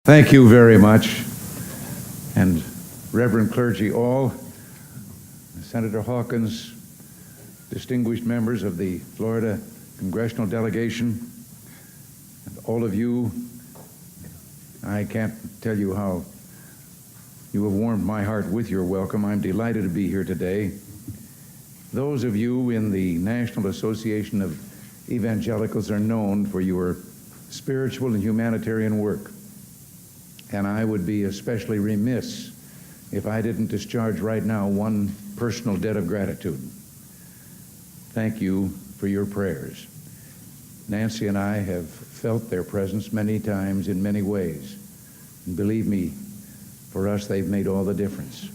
Thank you very much. And Reverend clergy all, Senator Hawkins, distinguished members of the Florida congressional delegation, and all of you, I can't tell you how you have warmed my heart with your welcome. I'm delighted to be here today. Those of you in the National Association of Evangelicals are known for your spiritual and humanitarian work. And I would be especially remiss if I didn't discharge right now one personal debt of gratitude. Thank you for your prayers. Nancy and I have felt their presence many times in many ways. And believe me, for us, they've made all the difference.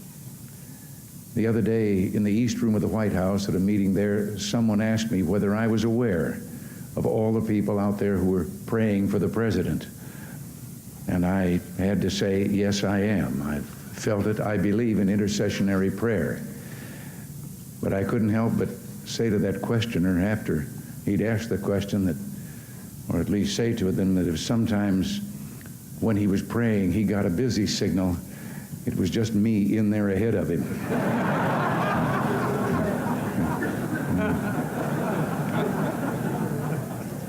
The other day in the East Room of the White House at a meeting there, someone asked me whether I was aware of all the people out there who were praying for the president. And I had to say, yes, I am. I've felt it. I believe in intercessionary prayer. But I couldn't help but say to that questioner after he'd asked the question that, or at least say to them that if sometimes when he was praying he got a busy signal, it was just me in there ahead of him.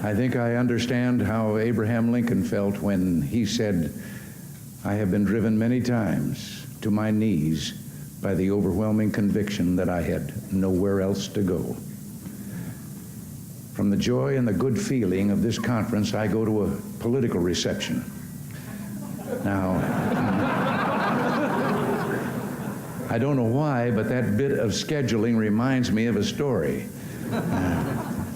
I think I understand how Abraham Lincoln felt when he said, "I have been driven many times to my knees by the overwhelming conviction that I had nowhere else to go." From the joy and the good feeling of this conference, I go to a political reception. Now, I don't know why, but that bit of scheduling reminds me of a story.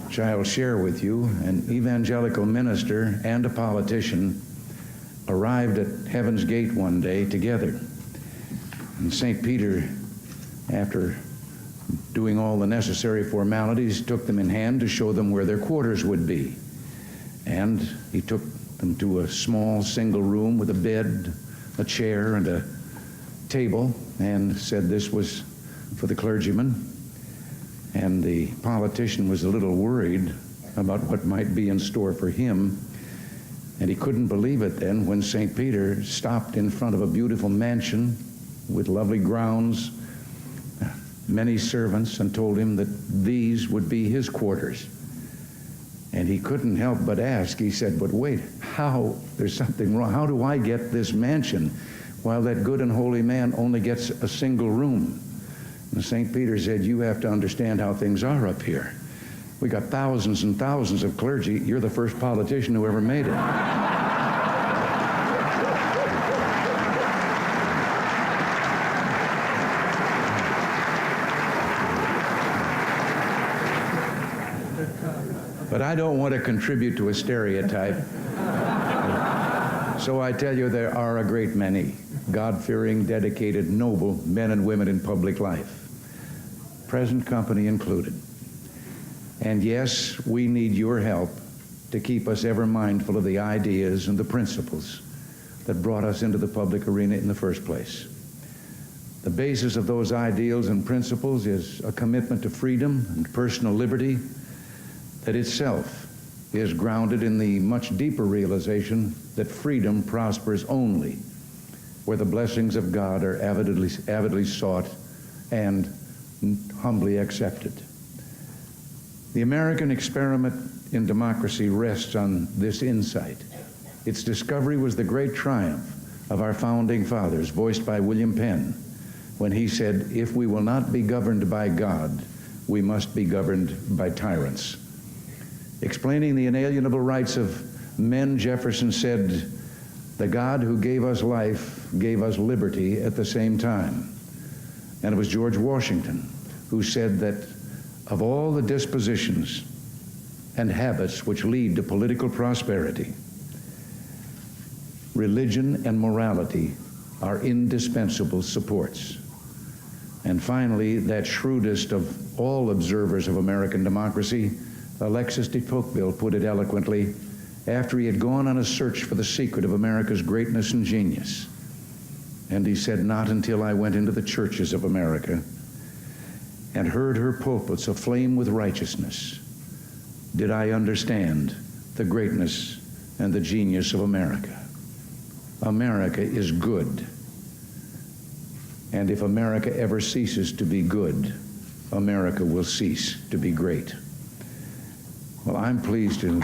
Which I'll share with you. An evangelical minister and a politician arrived at Heaven's Gate one day together. And St. Peter, after doing all the necessary formalities, took them in hand to show them where their quarters would be. And he took them to a small single room with a bed, a chair, and a table, and said this was for the clergyman. And the politician was a little worried about what might be in store for him. And he couldn't believe it then when St. Peter stopped in front of a beautiful mansion with lovely grounds, many servants, and told him that these would be his quarters. And he couldn't help but ask. He said, "But wait, there's something wrong. How do I get this mansion while that good and holy man only gets a single room?" And St. Peter said, "You have to understand how things are up here. We got thousands and thousands of clergy. You're the first politician who ever made it." But I don't want to contribute to a stereotype. So I tell you, there are a great many God-fearing, dedicated, noble men and women in public life, present company included. And yes, we need your help to keep us ever mindful of the ideas and the principles that brought us into the public arena in the first place. The basis of those ideals and principles is a commitment to freedom and personal liberty that itself is grounded in the much deeper realization that freedom prospers only where the blessings of God are avidly sought and humbly accepted. The American experiment in democracy rests on this insight. Its discovery was the great triumph of our founding fathers, voiced by William Penn, when he said, "If we will not be governed by God, we must be governed by tyrants." Explaining the inalienable rights of men, Jefferson said, "The God who gave us life gave us liberty at the same time." And it was George Washington who said that of all the dispositions and habits which lead to political prosperity, religion and morality are indispensable supports. And finally, that shrewdest of all observers of American democracy, Alexis de Tocqueville, put it eloquently after he had gone on a search for the secret of America's greatness and genius. And he said, "Not until I went into the churches of America and heard her pulpits aflame with righteousness did I understand the greatness and the genius of America." America is good. And if America ever ceases to be good, America will cease to be great. Well, I'm pleased to...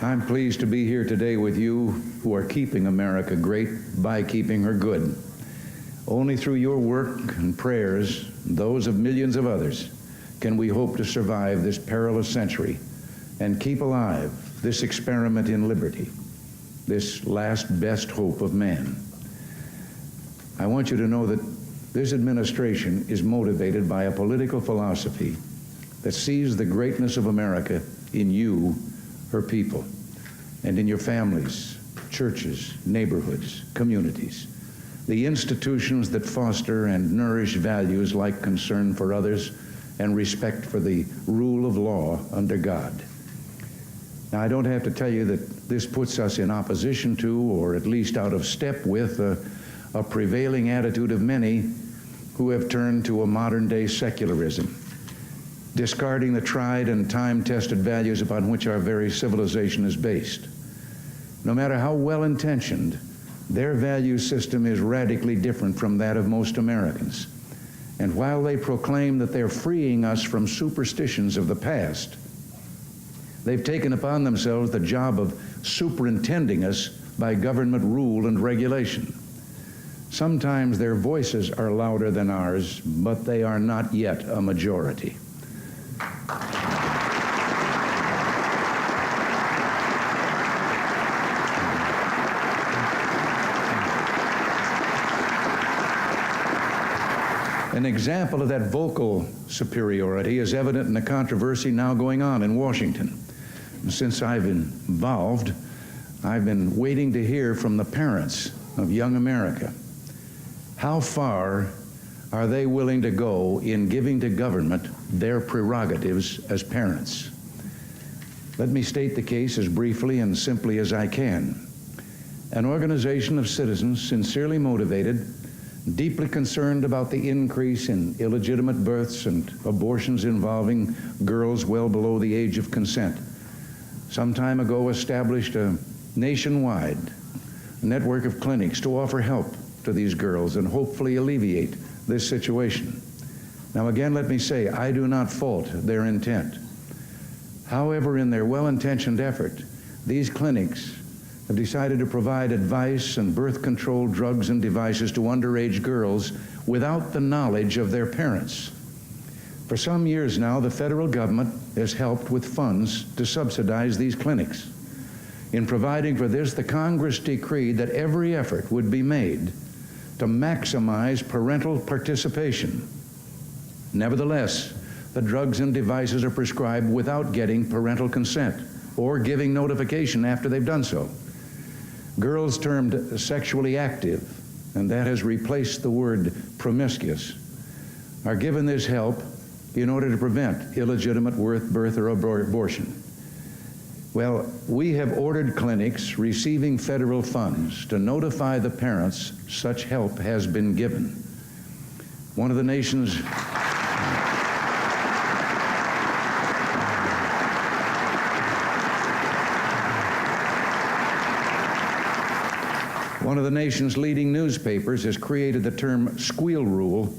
I'm pleased to be here today with you who are keeping America great by keeping her good. Only through your work and prayers, and those of millions of others, can we hope to survive this perilous century and keep alive this experiment in liberty, this last best hope of man. I want you to know that this administration is motivated by a political philosophy that sees the greatness of America in you, her people, and in your families, churches, neighborhoods, communities, the institutions that foster and nourish values like concern for others and respect for the rule of law under God. Now, I don't have to tell you that this puts us in opposition to, or at least out of step with, a prevailing attitude of many who have turned to a modern-day secularism, discarding the tried and time-tested values upon which our very civilization is based. No matter how well-intentioned, their value system is radically different from that of most Americans. And while they proclaim that they're freeing us from superstitions of the past, they've taken upon themselves the job of superintending us by government rule and regulation. Sometimes their voices are louder than ours, but they are not yet a majority. An example of that vocal superiority is evident in the controversy now going on in Washington. And since I've been involved, I've been waiting to hear from the parents of young America. How far are they willing to go in giving to government their prerogatives as parents? Let me state the case as briefly and simply as I can. An organization of citizens sincerely motivated, deeply concerned about the increase in illegitimate births and abortions involving girls well below the age of consent, some time ago established a nationwide network of clinics to offer help to these girls and hopefully alleviate this situation. Now again, let me say, I do not fault their intent. However, in their well-intentioned effort, these clinics have decided to provide advice and birth control drugs and devices to underage girls without the knowledge of their parents. For some years now, the federal government has helped with funds to subsidize these clinics. In providing for this, the Congress decreed that every effort would be made to maximize parental participation. Nevertheless, the drugs and devices are prescribed without getting parental consent or giving notification after they've done so. Girls termed sexually active, and that has replaced the word promiscuous, are given this help in order to prevent illegitimate birth or abortion. Well, we have ordered clinics receiving federal funds to notify the parents such help has been given. One of the nation's leading newspapers has created the term squeal rule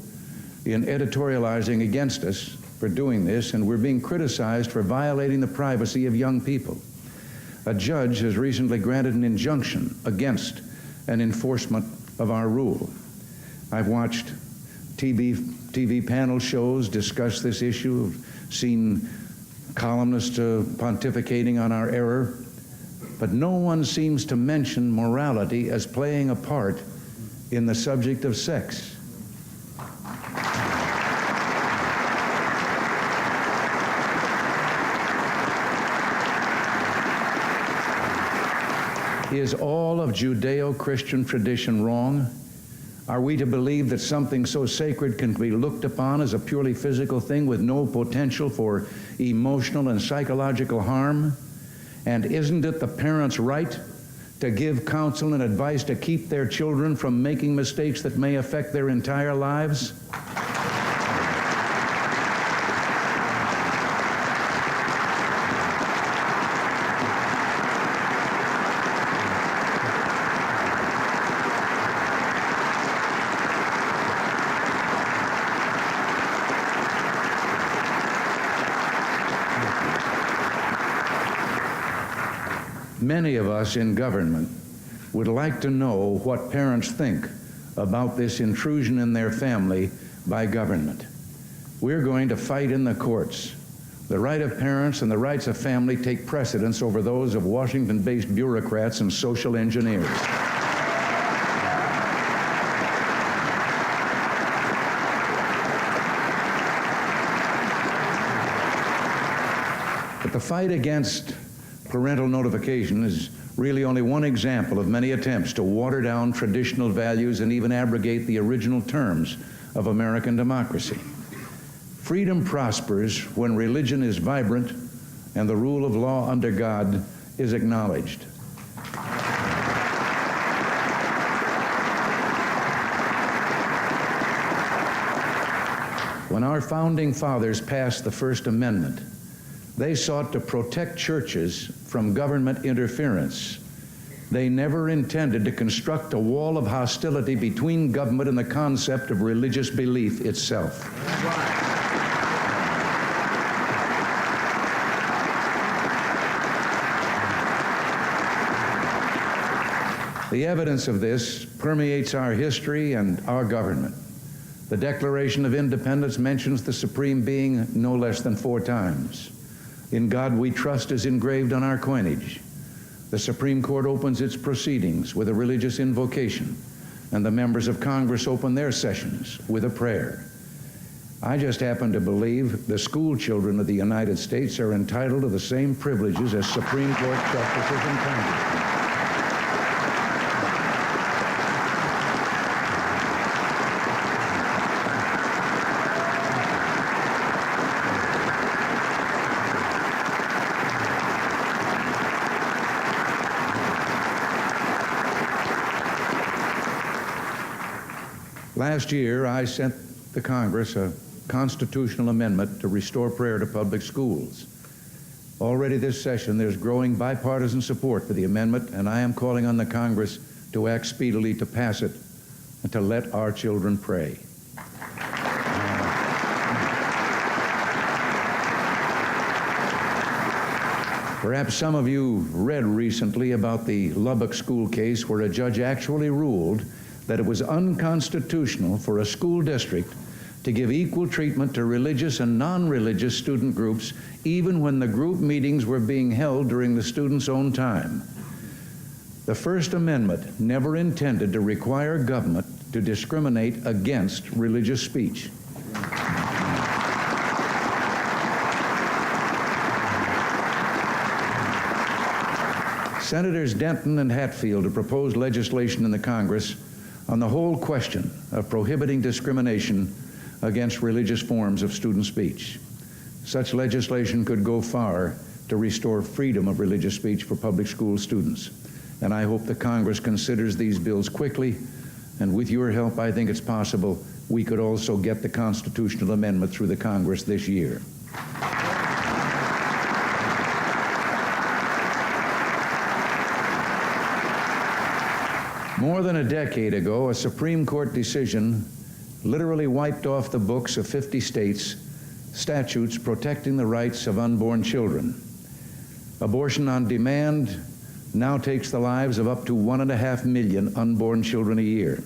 in editorializing against us for doing this, and we're being criticized for violating the privacy of young people. A judge has recently granted an injunction against an enforcement of our rule. I've watched TV panel shows discuss this issue. I've seen columnists pontificating on our error, but no one seems to mention morality as playing a part in the subject of sex. Is all of Judeo-Christian tradition wrong? Are we to believe that something so sacred can be looked upon as a purely physical thing with no potential for emotional and psychological harm? And isn't it the parents' right to give counsel and advice to keep their children from making mistakes that may affect their entire lives? Many of us in government would like to know what parents think about this intrusion in their family by government. We're going to fight in the courts. The right of parents and the rights of family take precedence over those of Washington-based bureaucrats and social engineers. But the fight against parental notification is really only one example of many attempts to water down traditional values and even abrogate the original terms of American democracy. Freedom prospers when religion is vibrant and the rule of law under God is acknowledged. When our founding fathers passed the First Amendment, they sought to protect churches from government interference. They never intended to construct a wall of hostility between government and the concept of religious belief itself. The evidence of this permeates our history and our government. The Declaration of Independence mentions the Supreme Being no less than 4 times. In God we trust is engraved on our coinage. The Supreme Court opens its proceedings with a religious invocation, and the members of Congress open their sessions with a prayer. I just happen to believe the school children of the United States are entitled to the same privileges as Supreme Court justices and congressmen. Last year, I sent the Congress a constitutional amendment to restore prayer to public schools. Already this session, there's growing bipartisan support for the amendment, and I am calling on the Congress to act speedily to pass it and to let our children pray. Perhaps some of you read recently about the Lubbock school case where a judge actually ruled that it was unconstitutional for a school district to give equal treatment to religious and non-religious student groups, even when the group meetings were being held during the students' own time. The First Amendment never intended to require government to discriminate against religious speech. Senators Denton and Hatfield have proposed legislation in the Congress on the whole question of prohibiting discrimination against religious forms of student speech. Such legislation could go far to restore freedom of religious speech for public school students. And I hope the Congress considers these bills quickly, and with your help, I think it's possible we could also get the constitutional amendment through the Congress this year. More than a decade ago, a Supreme Court decision literally wiped off the books of 50 states statutes protecting the rights of unborn children. Abortion on demand now takes the lives of up to 1.5 million unborn children a year.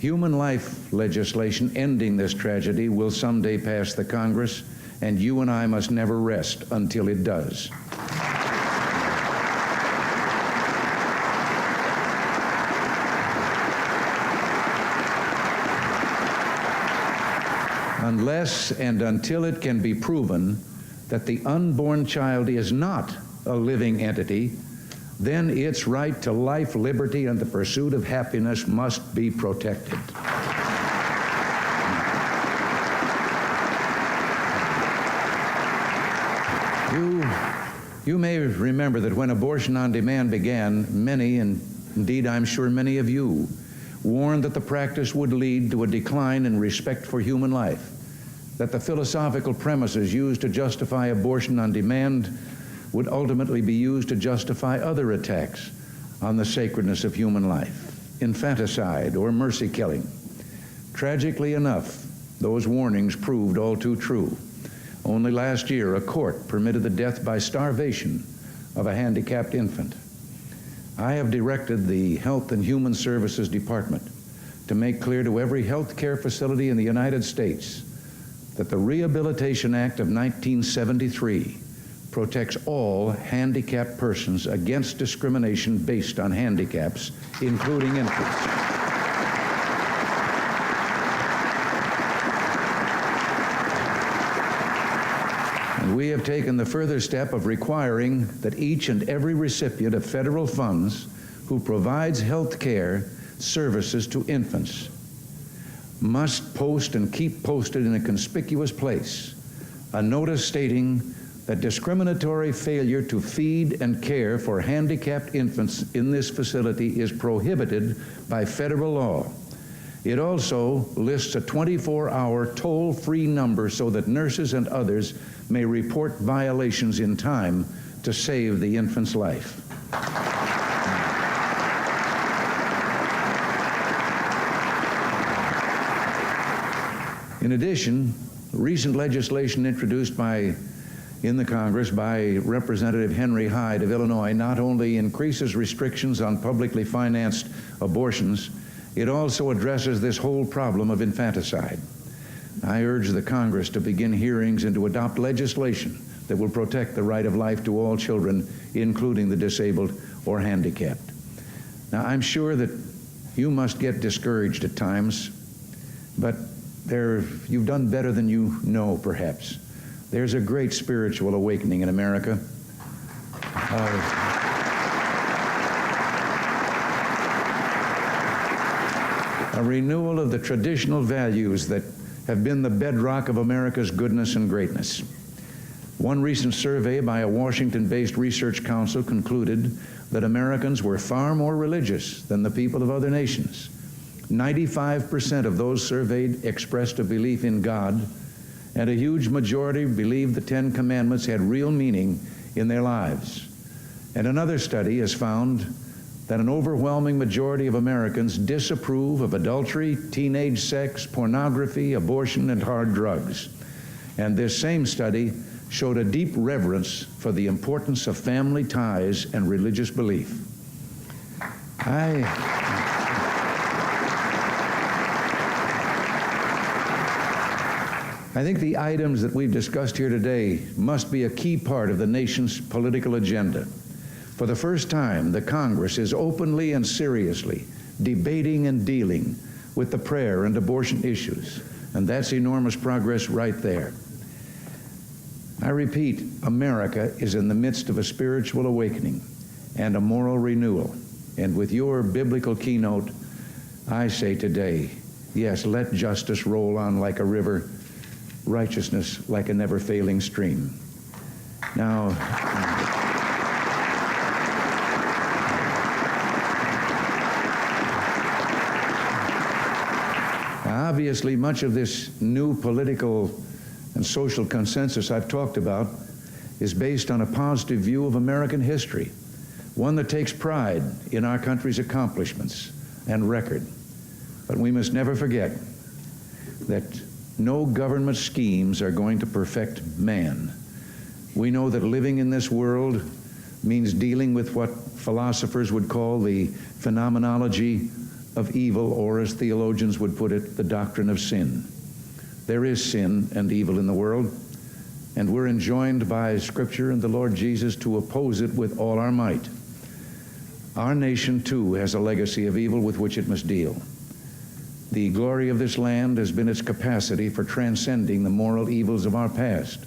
Human life legislation ending this tragedy will someday pass the Congress, and you and I must never rest until it does. Unless and until it can be proven that the unborn child is not a living entity, then its right to life, liberty, and the pursuit of happiness must be protected. You may remember that when abortion on demand began, many, and indeed I'm sure many of you, warned that the practice would lead to a decline in respect for human life, that the philosophical premises used to justify abortion on demand would ultimately be used to justify other attacks on the sacredness of human life, infanticide or mercy killing. Tragically enough, those warnings proved all too true. Only last year, a court permitted the death by starvation of a handicapped infant. I have directed the Health and Human Services Department to make clear to every health care facility in the United States that the Rehabilitation Act of 1973 protects all handicapped persons against discrimination based on handicaps, including infants. And we have taken the further step of requiring that each and every recipient of federal funds who provides health care services to infants must post and keep posted in a conspicuous place a notice stating that discriminatory failure to feed and care for handicapped infants in this facility is prohibited by federal law. It also lists a 24-hour toll-free number so that nurses and others may report violations in time to save the infant's life. In addition, recent legislation introduced in the Congress by Representative Henry Hyde of Illinois not only increases restrictions on publicly financed abortions, it also addresses this whole problem of infanticide. I urge the Congress to begin hearings and to adopt legislation that will protect the right of life to all children, including the disabled or handicapped. Now, I'm sure that you must get discouraged at times, but you've done better than you know, perhaps. There's a great spiritual awakening in America. A renewal of the traditional values that have been the bedrock of America's goodness and greatness. One recent survey by a Washington-based research council concluded that Americans were far more religious than the people of other nations. 95% of those surveyed expressed a belief in God, and a huge majority believed the Ten Commandments had real meaning in their lives. And another study has found that an overwhelming majority of Americans disapprove of adultery, teenage sex, pornography, abortion, and hard drugs. And this same study showed a deep reverence for the importance of family ties and religious belief. I think the items that we've discussed here today must be a key part of the nation's political agenda. For the first time, the Congress is openly and seriously debating and dealing with the prayer and abortion issues, and that's enormous progress right there. I repeat, America is in the midst of a spiritual awakening and a moral renewal, and with your biblical keynote, I say today, yes, let justice roll on like a river, righteousness like a never-failing stream. Now, obviously, much of this new political and social consensus I've talked about is based on a positive view of American history, one that takes pride in our country's accomplishments and record. But we must never forget that no government schemes are going to perfect man. We know that living in this world means dealing with what philosophers would call the phenomenology of evil, or as theologians would put it, the doctrine of sin. There is sin and evil in the world, and we're enjoined by Scripture and the Lord Jesus to oppose it with all our might. Our nation, too, has a legacy of evil with which it must deal. The glory of this land has been its capacity for transcending the moral evils of our past.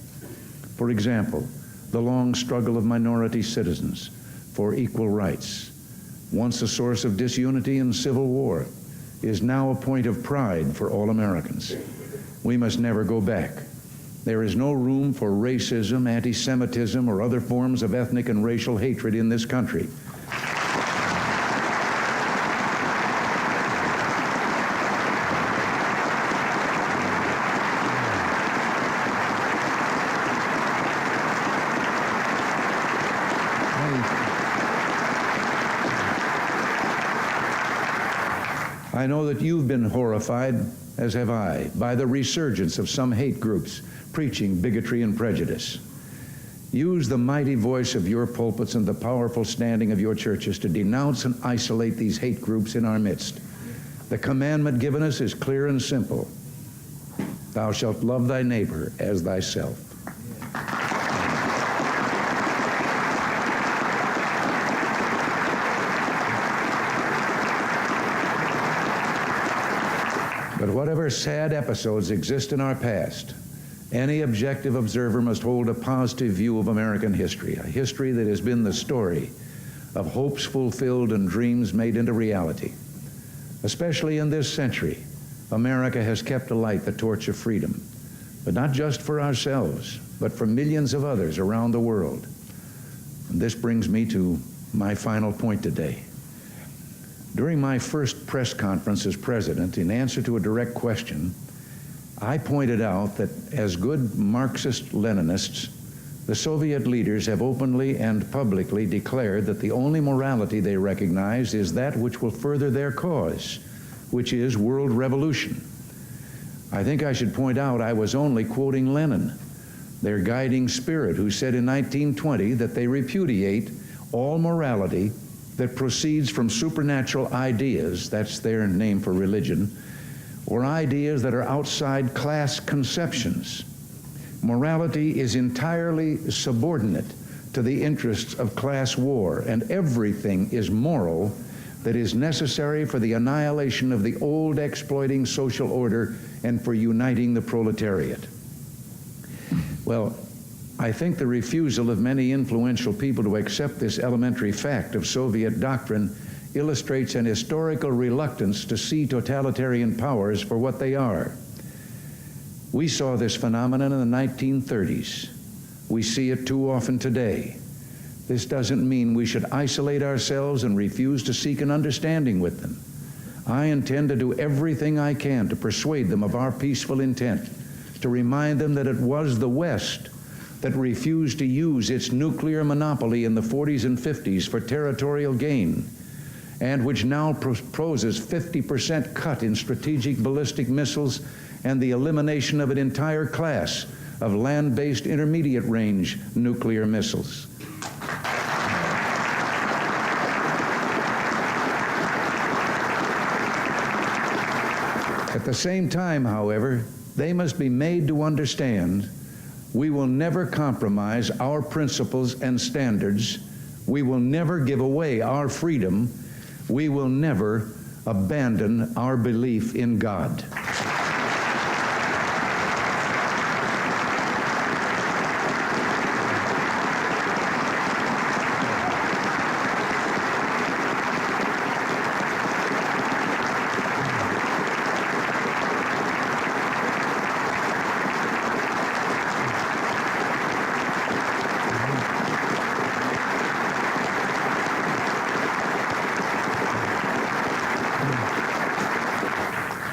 For example, the long struggle of minority citizens for equal rights, once a source of disunity and civil war, is now a point of pride for all Americans. We must never go back. There is no room for racism, anti-Semitism, or other forms of ethnic and racial hatred in this country. I know that you've been horrified, as have I, by the resurgence of some hate groups preaching bigotry and prejudice. Use the mighty voice of your pulpits and the powerful standing of your churches to denounce and isolate these hate groups in our midst. The commandment given us is clear and simple. Thou shalt love thy neighbor as thyself. But whatever sad episodes exist in our past, any objective observer must hold a positive view of American history, a history that has been the story of hopes fulfilled and dreams made into reality. Especially in this century, America has kept alight the torch of freedom, but not just for ourselves, but for millions of others around the world. And this brings me to my final point today. During my first press conference as president, in answer to a direct question, I pointed out that as good Marxist-Leninists, the Soviet leaders have openly and publicly declared that the only morality they recognize is that which will further their cause, which is world revolution. I think I should point out I was only quoting Lenin, their guiding spirit, who said in 1920 that they repudiate all morality that proceeds from supernatural ideas, that's their name for religion, or ideas that are outside class conceptions. Morality is entirely subordinate to the interests of class war, and everything is moral that is necessary for the annihilation of the old exploiting social order and for uniting the proletariat. Well, I think the refusal of many influential people to accept this elementary fact of Soviet doctrine illustrates an historical reluctance to see totalitarian powers for what they are. We saw this phenomenon in the 1930s. We see it too often today. This doesn't mean we should isolate ourselves and refuse to seek an understanding with them. I intend to do everything I can to persuade them of our peaceful intent, to remind them that it was the West that refused to use its nuclear monopoly in the 40s and 50s for territorial gain, and which now proposes 50% cut in strategic ballistic missiles and the elimination of an entire class of land-based intermediate-range nuclear missiles. At the same time, however, they must be made to understand we will never compromise our principles and standards. We will never give away our freedom. We will never abandon our belief in God.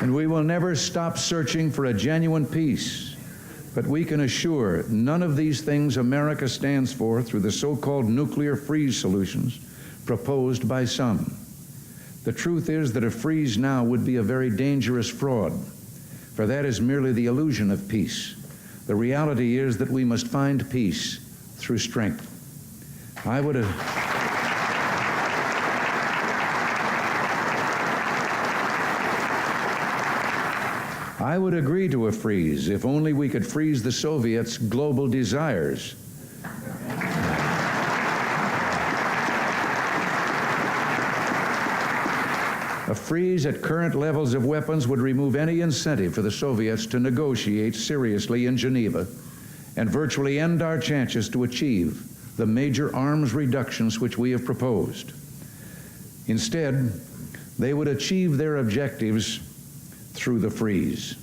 And we will never stop searching for a genuine peace. But we can assure none of these things America stands for through the so-called nuclear freeze solutions proposed by some. The truth is that a freeze now would be a very dangerous fraud, for that is merely the illusion of peace. The reality is that we must find peace through strength. I would agree to a freeze if only we could freeze the Soviets' global desires. A freeze at current levels of weapons would remove any incentive for the Soviets to negotiate seriously in Geneva and virtually end our chances to achieve the major arms reductions which we have proposed. Instead, they would achieve their objectives through the freeze.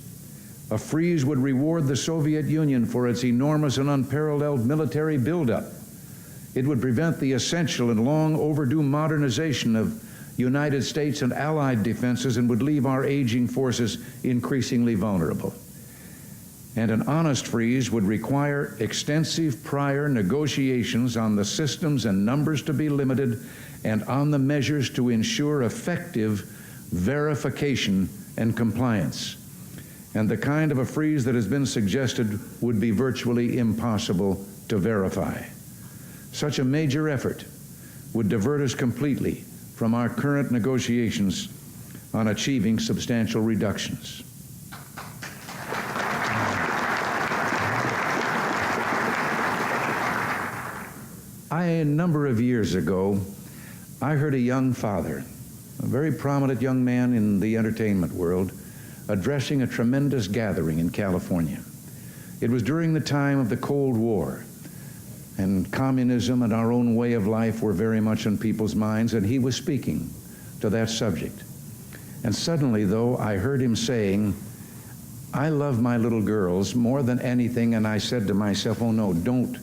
A freeze would reward the Soviet Union for its enormous and unparalleled military buildup. It would prevent the essential and long overdue modernization of United States and Allied defenses and would leave our aging forces increasingly vulnerable. And an honest freeze would require extensive prior negotiations on the systems and numbers to be limited and on the measures to ensure effective verification and compliance. And the kind of a freeze that has been suggested would be virtually impossible to verify. Such a major effort would divert us completely from our current negotiations on achieving substantial reductions. A number of years ago, I heard a young father, a very prominent young man in the entertainment world, addressing a tremendous gathering in California. It was during the time of the Cold War, and communism and our own way of life were very much on people's minds, and he was speaking to that subject. And suddenly, though, I heard him saying, "I love my little girls more than anything," and I said to myself, "Oh no, don't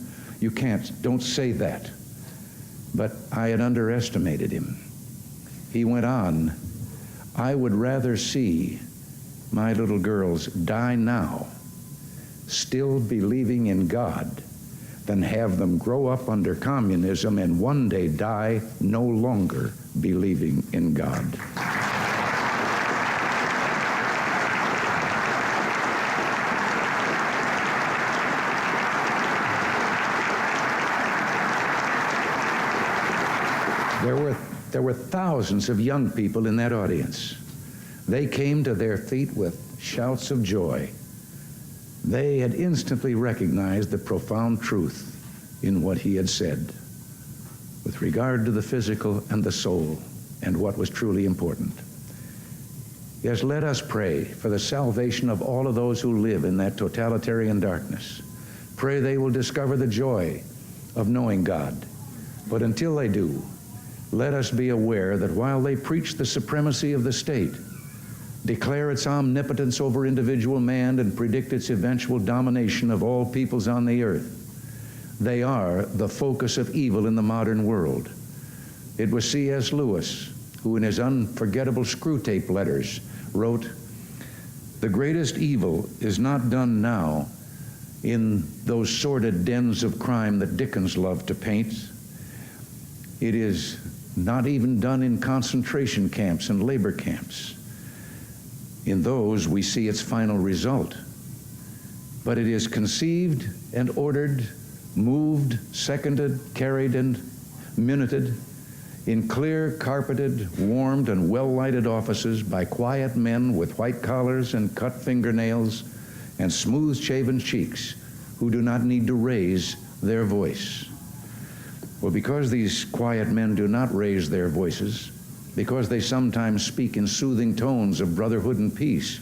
say that." But I had underestimated him. He went on, "I would rather see my little girls die now, still believing in God, than have them grow up under communism and one day die no longer believing in God." There were thousands of young people in that audience. They came to their feet with shouts of joy. They had instantly recognized the profound truth in what he had said with regard to the physical and the soul and what was truly important. Yes, let us pray for the salvation of all of those who live in that totalitarian darkness. Pray they will discover the joy of knowing God. But until they do, let us be aware that while they preach the supremacy of the state, declare its omnipotence over individual man, and predict its eventual domination of all peoples on the earth, they are the focus of evil in the modern world. It was C.S. Lewis who, in his unforgettable Screwtape letters, wrote, "The greatest evil is not done now in those sordid dens of crime that Dickens loved to paint. It is not even done in concentration camps and labor camps. In those we see its final result. But it is conceived and ordered, moved, seconded, carried, and minuted in clear, carpeted, warmed, and well-lighted offices by quiet men with white collars and cut fingernails and smooth-shaven cheeks who do not need to raise their voice." Well, because these quiet men do not raise their voices, because they sometimes speak in soothing tones of brotherhood and peace,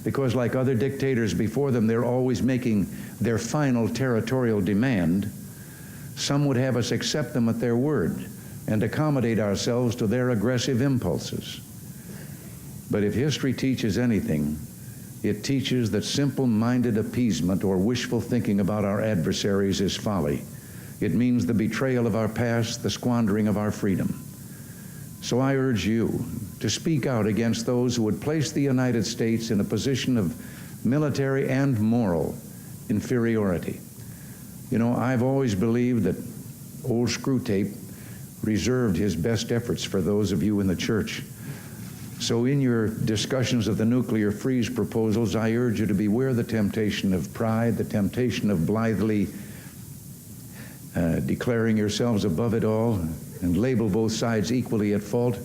because like other dictators before them, they're always making their final territorial demand, some would have us accept them at their word and accommodate ourselves to their aggressive impulses. But if history teaches anything, it teaches that simple-minded appeasement or wishful thinking about our adversaries is folly. It means the betrayal of our past, the squandering of our freedom. So I urge you to speak out against those who would place the United States in a position of military and moral inferiority. You know, I've always believed that old Screwtape reserved his best efforts for those of you in the church. So in your discussions of the nuclear freeze proposals, I urge you to beware the temptation of pride, the temptation of blithely declaring yourselves above it all and label both sides equally at fault,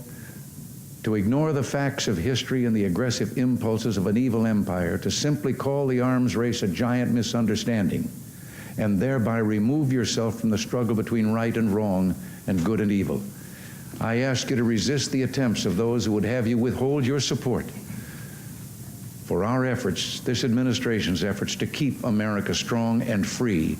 to ignore the facts of history and the aggressive impulses of an evil empire, to simply call the arms race a giant misunderstanding, and thereby remove yourself from the struggle between right and wrong and good and evil. I ask you to resist the attempts of those who would have you withhold your support for our efforts, this administration's efforts, to keep America strong and free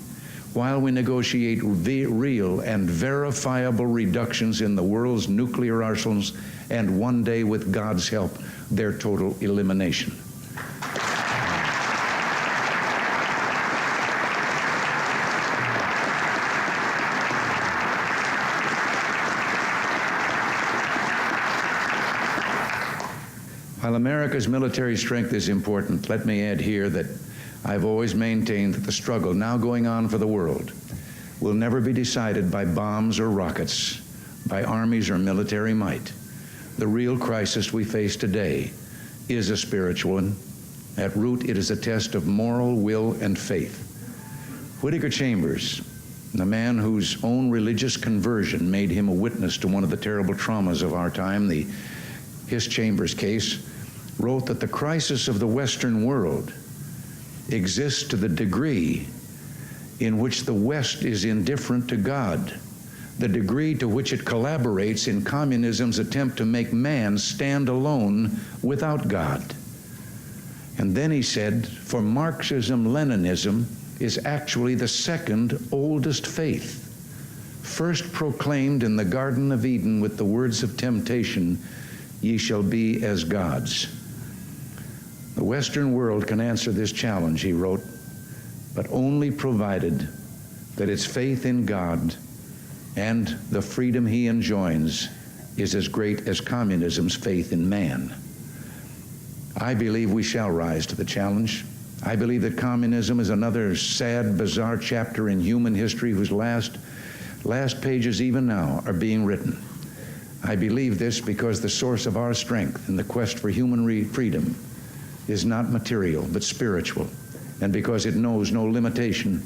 while we negotiate real and verifiable reductions in the world's nuclear arsenals, and one day, with God's help, their total elimination. While America's military strength is important, let me add here that I've always maintained that the struggle now going on for the world will never be decided by bombs or rockets, by armies or military might. The real crisis we face today is a spiritual one. At root, it is a test of moral will and faith. Whittaker Chambers The man whose own religious conversion made him a witness to one of the terrible traumas of our time, the His Chambers case, wrote that the crisis of the Western world exists to the degree in which the West is indifferent to God, the degree to which it collaborates in communism's attempt to make man stand alone without God. And then he said, for Marxism-Leninism is actually the second oldest faith, first proclaimed in the Garden of Eden with the words of temptation, ye shall be as gods. The Western world can answer this challenge, he wrote, but only provided that its faith in God and the freedom he enjoins is as great as communism's faith in man. I believe we shall rise to the challenge. I believe that communism is another sad, bizarre chapter in human history whose last pages even now are being written. I believe this because the source of our strength in the quest for human freedom is not material but spiritual, and because it knows no limitation,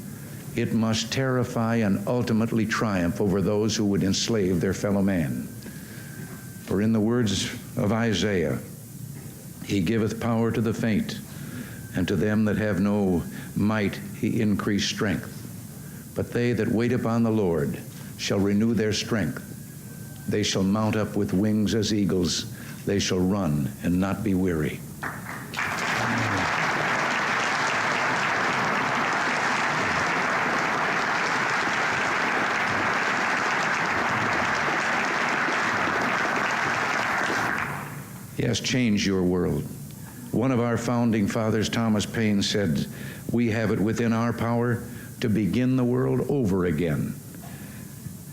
it must terrify and ultimately triumph over those who would enslave their fellow man. For in the words of Isaiah, he giveth power to the faint, and to them that have no might he increased strength. But they that wait upon the Lord shall renew their strength. They shall mount up with wings as eagles. They shall run and not be weary. Yes, change your world. One of our founding fathers, Thomas Paine, said, we have it within our power to begin the world over again.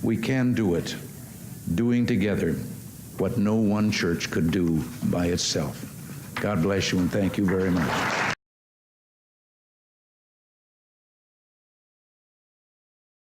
We can do it, doing together what no one church could do by itself. God bless you and thank you very much.